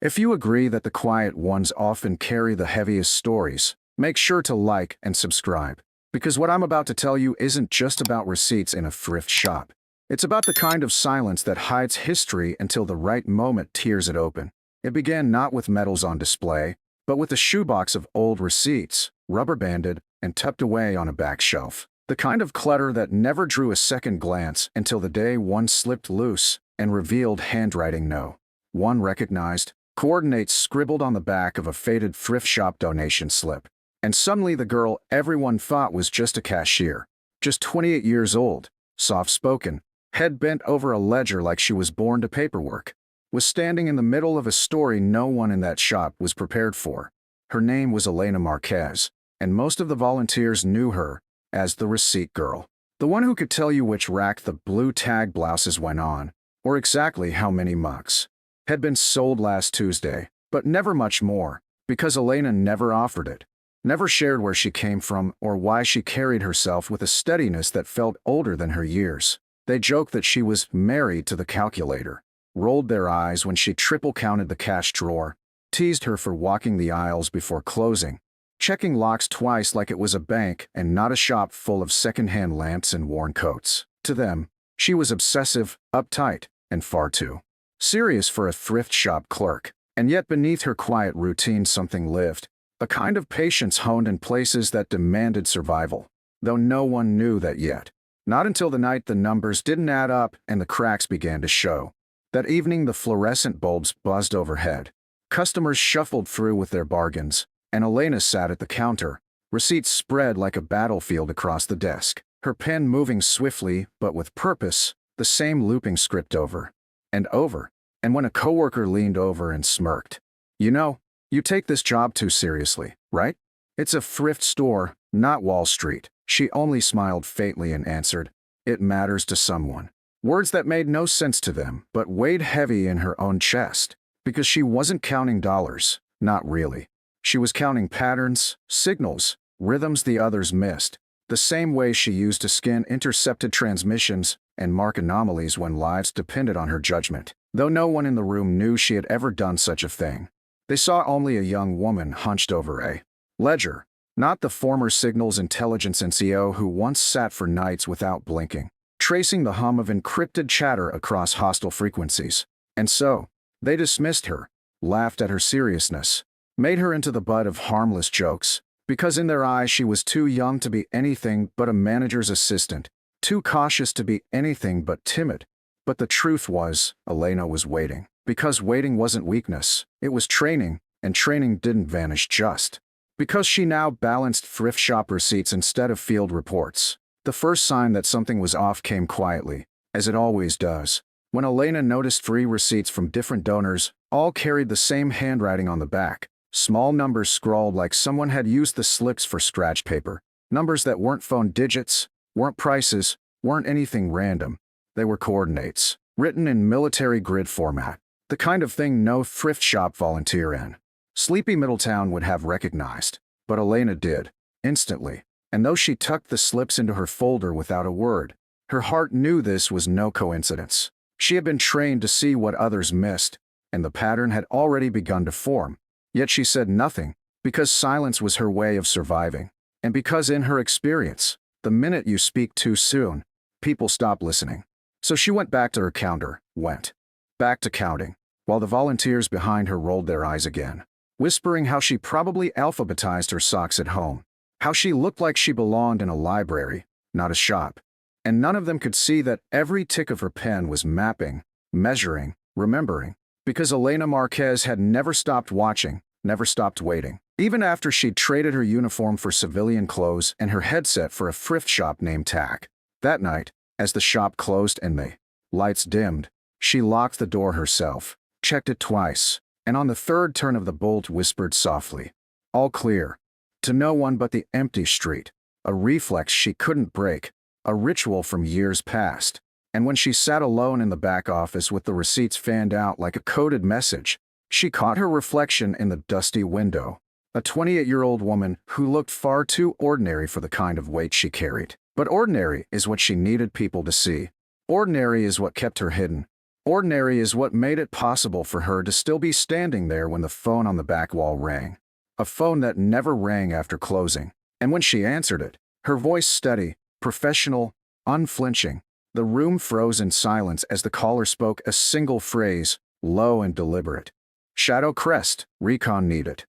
If you agree that the quiet ones often carry the heaviest stories, make sure to like and subscribe. Because what I'm about to tell you isn't just about receipts in a thrift shop. It's about the kind of silence that hides history until the right moment tears it open. It began not with medals on display, but with a shoebox of old receipts, rubber-banded and tucked away on a back shelf. The kind of clutter that never drew a second glance until the day one slipped loose and revealed handwriting no one recognized, coordinates scribbled on the back of a faded thrift shop donation slip. And suddenly the girl everyone thought was just a cashier, just 28 years old, soft-spoken, head bent over a ledger like she was born to paperwork, was standing in the middle of a story no one in that shop was prepared for. Her name was Elena Marquez, and most of the volunteers knew her as the receipt girl. The one who could tell you which rack the blue tag blouses went on, or exactly how many mugs had been sold last Tuesday, but never much more, because Elena never offered it, never shared where she came from or why she carried herself with a steadiness that felt older than her years. They joked that she was married to the calculator, rolled their eyes when she triple-counted the cash drawer, teased her for walking the aisles before closing, checking locks twice like it was a bank and not a shop full of second-hand lamps and worn coats. To them, she was obsessive, uptight, and far too serious for a thrift shop clerk. And yet beneath her quiet routine something lived, a kind of patience honed in places that demanded survival, though no one knew that yet. Not until the night the numbers didn't add up and the cracks began to show. That evening the fluorescent bulbs buzzed overhead. Customers shuffled through with their bargains, and Elena sat at the counter, receipts spread like a battlefield across the desk, her pen moving swiftly but with purpose, the same looping script over and over. And when a coworker leaned over and smirked, "You know, you take this job too seriously, right? It's a thrift store, not Wall Street." She only smiled faintly and answered, "It matters to someone." Words that made no sense to them, but weighed heavy in her own chest, because she wasn't counting dollars, not really. She was counting patterns, signals, rhythms the others missed, the same way she used to scan intercepted transmissions and mark anomalies when lives depended on her judgment. Though no one in the room knew she had ever done such a thing, they saw only a young woman hunched over a ledger, not the former Signals intelligence NCO who once sat for nights without blinking, tracing the hum of encrypted chatter across hostile frequencies. And so, they dismissed her, laughed at her seriousness, made her into the butt of harmless jokes, because in their eyes she was too young to be anything but a manager's assistant, too cautious to be anything but timid. But the truth was, Elena was waiting. Because waiting wasn't weakness, it was training, and training didn't vanish just because she now balanced thrift shop receipts instead of field reports. The first sign that something was off came quietly, as it always does, when Elena noticed 3 receipts from different donors, all carried the same handwriting on the back, small numbers scrawled like someone had used the slips for scratch paper, numbers that weren't phone digits, weren't prices, weren't anything random. They were coordinates, written in military grid format, the kind of thing no thrift shop volunteer in sleepy Middletown would have recognized. But Elena did, instantly, and though she tucked the slips into her folder without a word, her heart knew this was no coincidence. She had been trained to see what others missed, and the pattern had already begun to form. Yet she said nothing, because silence was her way of surviving, and because in her experience, the minute you speak too soon, people stop listening. So she went back to her counter, went back to counting, while the volunteers behind her rolled their eyes again, whispering how she probably alphabetized her socks at home, how she looked like she belonged in a library, not a shop. And none of them could see that every tick of her pen was mapping, measuring, remembering, because Elena Marquez had never stopped watching, never stopped waiting. Even after she'd traded her uniform for civilian clothes and her headset for a thrift shop name tag. That night, as the shop closed and the lights dimmed, she locked the door herself, checked it twice, and on the third turn of the bolt whispered softly, "All clear," to no one but the empty street, a reflex she couldn't break, a ritual from years past. And when she sat alone in the back office with the receipts fanned out like a coded message, she caught her reflection in the dusty window, a 28-year-old woman who looked far too ordinary for the kind of weight she carried. But ordinary is what she needed people to see. Ordinary is what kept her hidden. Ordinary is what made it possible for her to still be standing there when the phone on the back wall rang. A phone that never rang after closing. And when she answered it, her voice steady, professional, unflinching. The room froze in silence as the caller spoke a single phrase, low and deliberate. "Shadow Crest, Recon needed."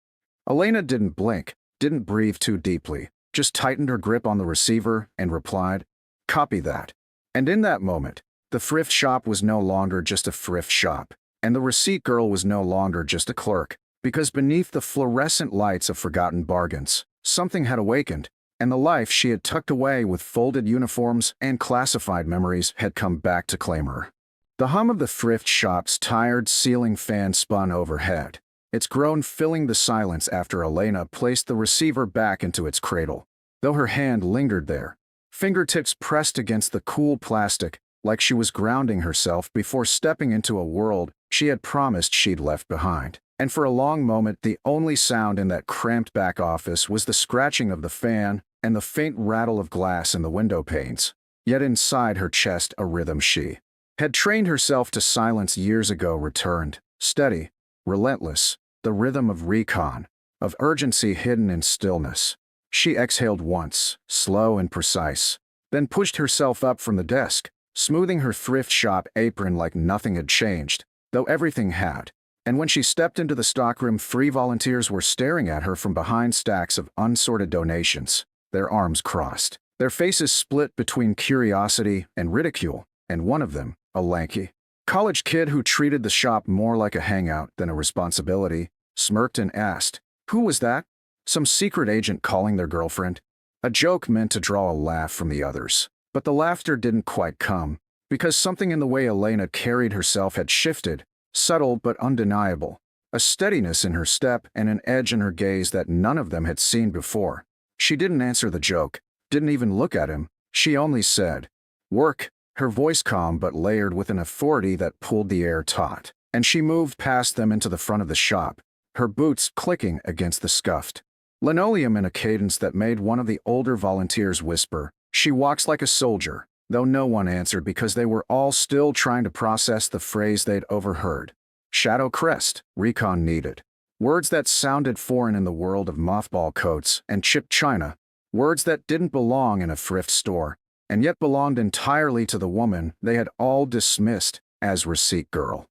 Elena didn't blink, didn't breathe too deeply, just tightened her grip on the receiver and replied, "Copy that." And in that moment, the thrift shop was no longer just a thrift shop, and the receipt girl was no longer just a clerk, because beneath the fluorescent lights of forgotten bargains, something had awakened, and the life she had tucked away with folded uniforms and classified memories had come back to claim her. The hum of the thrift shop's tired ceiling fan spun overhead, its groan filling the silence after Elena placed the receiver back into its cradle. Though her hand lingered there, fingertips pressed against the cool plastic, like she was grounding herself before stepping into a world she had promised she'd left behind. And for a long moment, the only sound in that cramped back office was the scratching of the fan and the faint rattle of glass in the window panes. Yet inside her chest, a rhythm she had trained herself to silence years ago returned, steady, relentless, the rhythm of recon, of urgency hidden in stillness. She exhaled once, slow and precise, then pushed herself up from the desk, smoothing her thrift shop apron like nothing had changed, though everything had. And when she stepped into the stockroom, 3 volunteers were staring at her from behind stacks of unsorted donations, their arms crossed, their faces split between curiosity and ridicule, and one of them, a lanky college kid who treated the shop more like a hangout than a responsibility, smirked and asked, "Who was that? Some secret agent calling their girlfriend?" A joke meant to draw a laugh from the others. But the laughter didn't quite come, because something in the way Elena carried herself had shifted, subtle but undeniable, a steadiness in her step and an edge in her gaze that none of them had seen before. She didn't answer the joke, didn't even look at him, she only said, "Work," her voice calm but layered with an authority that pulled the air taut. And she moved past them into the front of the shop, her boots clicking against the scuffed linoleum in a cadence that made one of the older volunteers whisper, "She walks like a soldier," though no one answered because they were all still trying to process the phrase they'd overheard. Shadow Crest, Recon needed. Words that sounded foreign in the world of mothball coats and chipped china, words that didn't belong in a thrift store, and yet belonged entirely to the woman they had all dismissed as receipt girl.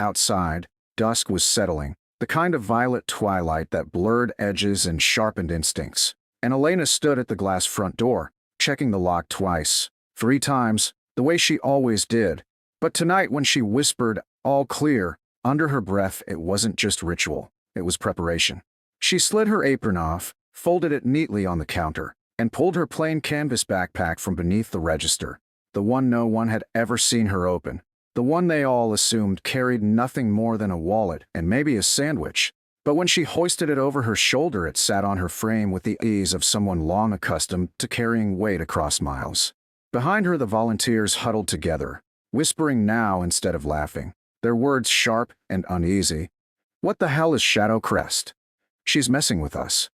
Outside, dusk was settling, the kind of violet twilight that blurred edges and sharpened instincts, and Elena stood at the glass front door, checking the lock twice, 3 times, the way she always did. But tonight when she whispered, "All clear," under her breath, it wasn't just ritual, it was preparation. She slid her apron off, folded it neatly on the counter, and pulled her plain canvas backpack from beneath the register, the one no one had ever seen her open, the one they all assumed carried nothing more than a wallet and maybe a sandwich. But when she hoisted it over her shoulder, it sat on her frame with the ease of someone long accustomed to carrying weight across miles. Behind her, the volunteers huddled together, whispering now instead of laughing, their words sharp and uneasy. "What the hell is Shadow Crest? She's messing with us.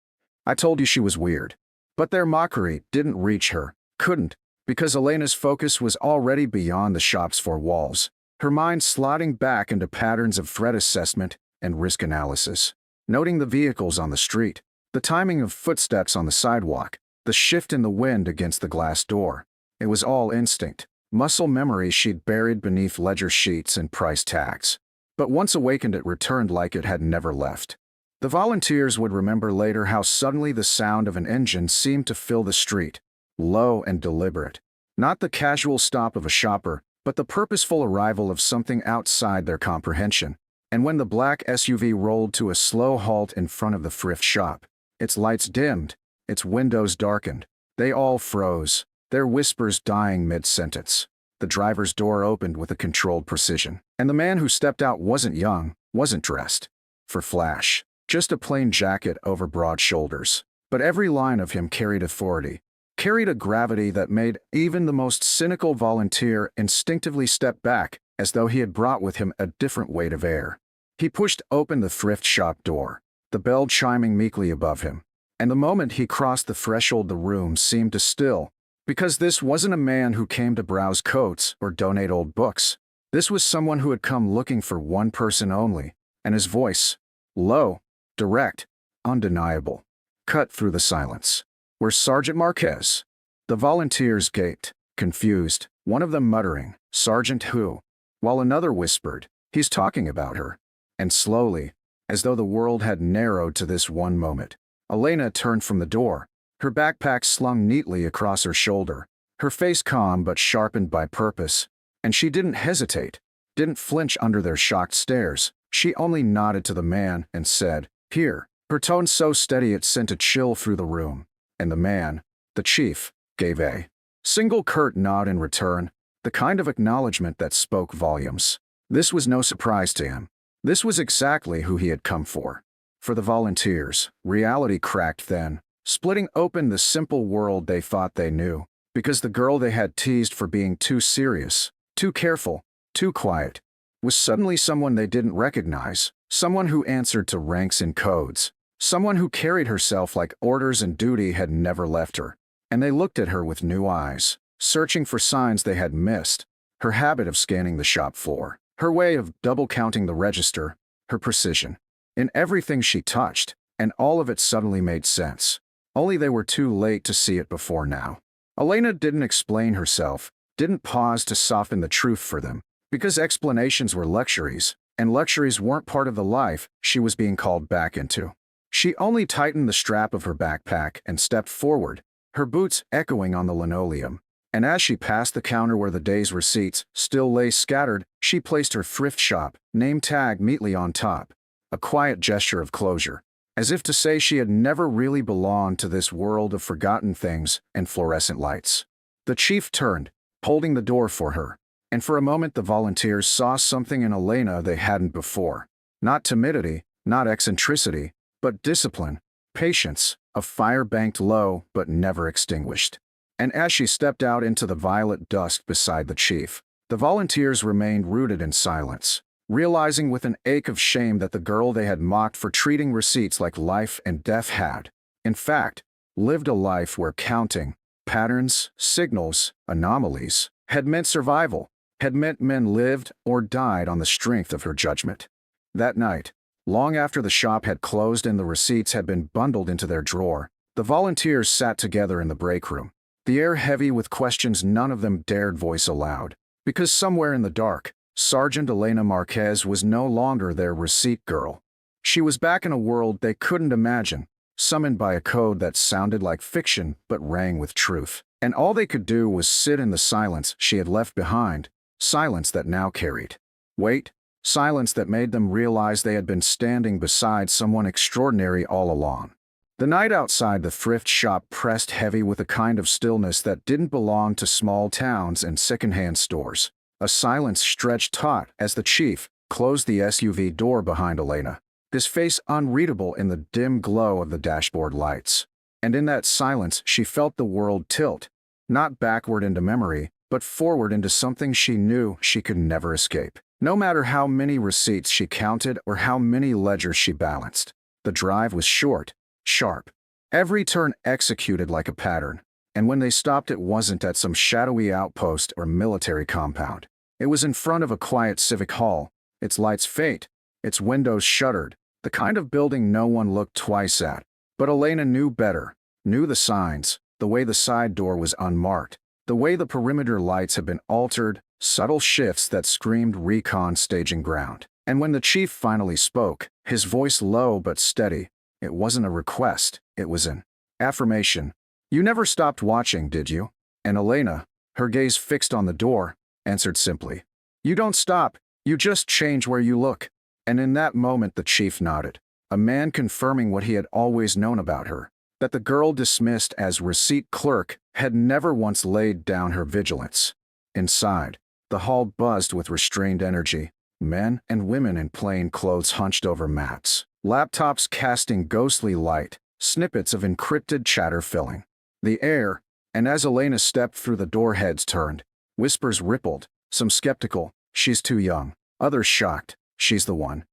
I told you she was weird." But their mockery didn't reach her, couldn't, because Elena's focus was already beyond the shop's 4 walls, her mind sliding back into patterns of threat assessment and risk analysis, noting the vehicles on the street, the timing of footsteps on the sidewalk, the shift in the wind against the glass door. It was all instinct, muscle memory she'd buried beneath ledger sheets and price tags. But once awakened, it returned like it had never left. The volunteers would remember later how suddenly the sound of an engine seemed to fill the street, low and deliberate. Not the casual stop of a shopper, but the purposeful arrival of something outside their comprehension. And when the black SUV rolled to a slow halt in front of the thrift shop, its lights dimmed, its windows darkened, they all froze, their whispers dying mid-sentence. The driver's door opened with a controlled precision, and the man who stepped out wasn't young, wasn't dressed for flash, just a plain jacket over broad shoulders. But every line of him carried authority, carried a gravity that made even the most cynical volunteer instinctively step back, as though he had brought with him a different weight of air. He pushed open the thrift shop door, the bell chiming meekly above him, and the moment he crossed the threshold, the room seemed to still, because this wasn't a man who came to browse coats or donate old books. This was someone who had come looking for one person only, and his voice, low, direct, undeniable, cut through the silence. "Where's Sergeant Marquez?" The volunteers gaped, confused, one of them muttering, "Sergeant who?" while another whispered, "He's talking about her." And slowly, as though the world had narrowed to this one moment, Elena turned from the door, her backpack slung neatly across her shoulder, her face calm but sharpened by purpose, and she didn't hesitate, didn't flinch under their shocked stares. She only nodded to the man and said, "Here." Her tone so steady it sent a chill through the room, and the man, the chief, gave a single curt nod in return, the kind of acknowledgement that spoke volumes. This was no surprise to him. This was exactly who he had come for. For the volunteers, reality cracked then, splitting open the simple world they thought they knew, because the girl they had teased for being too serious, too careful, too quiet, was suddenly someone they didn't recognize, someone who answered to ranks and codes, someone who carried herself like orders and duty had never left her. And they looked at her with new eyes, searching for signs they had missed, her habit of scanning the shop floor, her way of double-counting the register, her precision in everything she touched, and all of it suddenly made sense. Only they were too late to see it before now. Elena didn't explain herself, didn't pause to soften the truth for them, because explanations were luxuries, and luxuries weren't part of the life she was being called back into. She only tightened the strap of her backpack and stepped forward, her boots echoing on the linoleum. And as she passed the counter where the day's receipts still lay scattered, she placed her thrift shop name tag neatly on top, a quiet gesture of closure, as if to say she had never really belonged to this world of forgotten things and fluorescent lights. The chief turned, holding the door for her, and for a moment the volunteers saw something in Elena they hadn't before. Not timidity, not eccentricity, but discipline, patience, a fire banked low but never extinguished. And as she stepped out into the violet dusk beside the chief, the volunteers remained rooted in silence, realizing with an ache of shame that the girl they had mocked for treating receipts like life and death had, in fact, lived a life where counting, patterns, signals, anomalies, had meant survival, had meant men lived or died on the strength of her judgment. That night, long after the shop had closed and the receipts had been bundled into their drawer, the volunteers sat together in the break room, the air heavy with questions none of them dared voice aloud, because somewhere in the dark, Sergeant Elena Marquez was no longer their receipt girl. She was back in a world they couldn't imagine, summoned by a code that sounded like fiction but rang with truth. And all they could do was sit in the silence she had left behind, silence that now carried weight, silence that made them realize they had been standing beside someone extraordinary all along. The night outside the thrift shop pressed heavy with a kind of stillness that didn't belong to small towns and secondhand stores. A silence stretched taut as the chief closed the SUV door behind Elena, his face unreadable in the dim glow of the dashboard lights. And in that silence she felt the world tilt, not backward into memory, but forward into something she knew she could never escape. No matter how many receipts she counted or how many ledgers she balanced, the drive was short, sharp, every turn executed like a pattern. And when they stopped, it wasn't at some shadowy outpost or military compound. It was in front of a quiet civic hall, its lights faint, its windows shuttered, the kind of building no one looked twice at. But Elena knew better, knew the signs, the way the side door was unmarked, the way the perimeter lights had been altered, subtle shifts that screamed Recon staging ground. And when the chief finally spoke, his voice low but steady, it wasn't a request, it was an affirmation. "You never stopped watching, did you?" And Elena, her gaze fixed on the door, answered simply, "You don't stop, you just change where you look." And in that moment the chief nodded, a man confirming what he had always known about her, that the girl dismissed as receipt clerk had never once laid down her vigilance. Inside, the hall buzzed with restrained energy, men and women in plain clothes hunched over mats, laptops casting ghostly light, snippets of encrypted chatter filling the air, and as Elena stepped through the door, heads turned, whispers rippled, some skeptical, "She's too young," others shocked, "She's the one."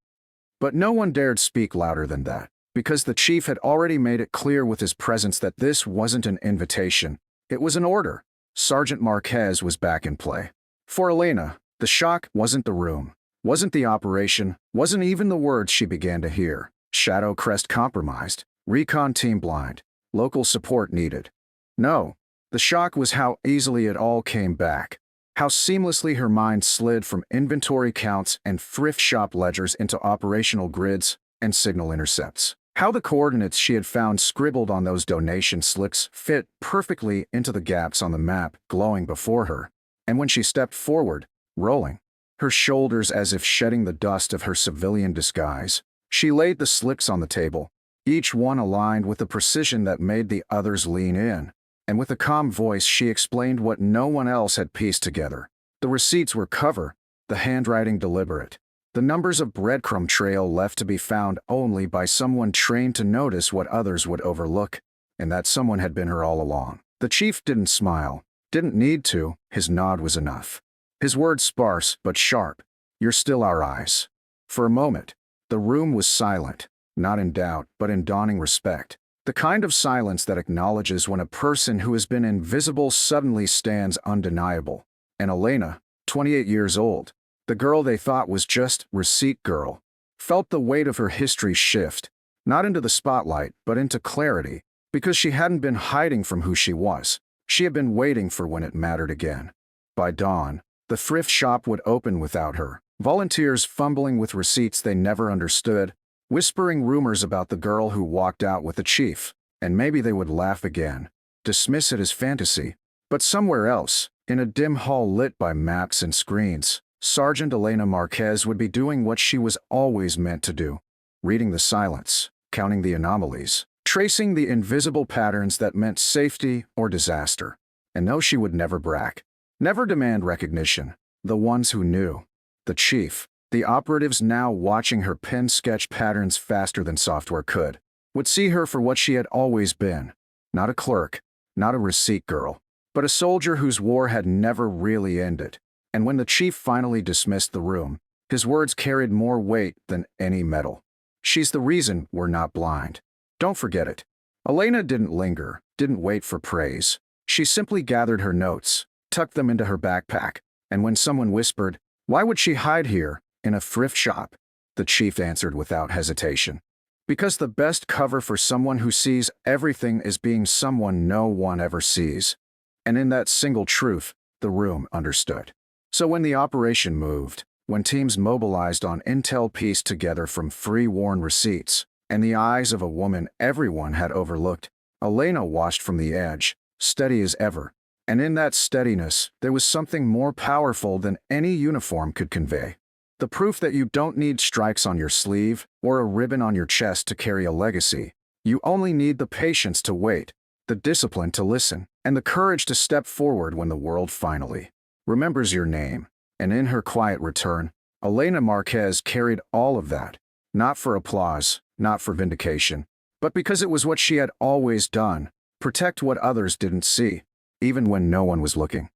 But no one dared speak louder than that, because the chief had already made it clear with his presence that this wasn't an invitation, it was an order. Sergeant Marquez was back in play. For Elena, The shock wasn't the room, wasn't the operation, wasn't even the words she began to hear. Shadow Crest compromised, Recon team blind, local support needed. No, the shock was how easily it all came back. How seamlessly her mind slid from inventory counts and thrift shop ledgers into operational grids and signal intercepts. How the coordinates she had found scribbled on those donation slips fit perfectly into the gaps on the map glowing before her. And when she stepped forward, rolling her shoulders as if shedding the dust of her civilian disguise, she laid the slips on the table, each one aligned with a precision that made the others lean in. And with a calm voice she explained what no one else had pieced together. The receipts were cover, the handwriting deliberate, the numbers of breadcrumb trail left to be found only by someone trained to notice what others would overlook, and that someone had been her all along. The chief didn't smile, didn't need to, his nod was enough. His words sparse but sharp, "You're still our eyes." For a moment, the room was silent, not in doubt but in dawning respect. The kind of silence that acknowledges when a person who has been invisible suddenly stands undeniable. And Elena, 28 years old, the girl they thought was just receipt girl, felt the weight of her history shift, not into the spotlight but into clarity, because she hadn't been hiding from who she was. She had been waiting for when it mattered again. By dawn, the thrift shop would open without her, volunteers fumbling with receipts they never understood, whispering rumors about the girl who walked out with the chief, and maybe they would laugh again, dismiss it as fantasy. But somewhere else, in a dim hall lit by maps and screens, Sergeant Elena Marquez would be doing what she was always meant to do, reading the silence, counting the anomalies, tracing the invisible patterns that meant safety or disaster. And no, she would never brag, never demand recognition. The ones who knew, the chief, the operatives now watching her pen sketch patterns faster than software could, would see her for what she had always been. Not a clerk, not a receipt girl, but a soldier whose war had never really ended. And when the chief finally dismissed the room, his words carried more weight than any medal. "She's the reason we're not blind. Don't forget it." Elena didn't linger, didn't wait for praise. She simply gathered her notes, tucked them into her backpack, and when someone whispered, "Why would she hide here in a thrift shop?" the chief answered without hesitation. "Because the best cover for someone who sees everything is being someone no one ever sees." And in that single truth, the room understood. So when the operation moved, when teams mobilized on intel pieced together from free-worn receipts, and the eyes of a woman everyone had overlooked, Elena watched from the edge, steady as ever. And in that steadiness, there was something more powerful than any uniform could convey. The proof that you don't need stripes on your sleeve or a ribbon on your chest to carry a legacy. You only need the patience to wait, the discipline to listen, and the courage to step forward when the world finally remembers your name. And in her quiet return, Elena Marquez carried all of that, not for applause, not for vindication, but because it was what she had always done, protect what others didn't see, even when no one was looking.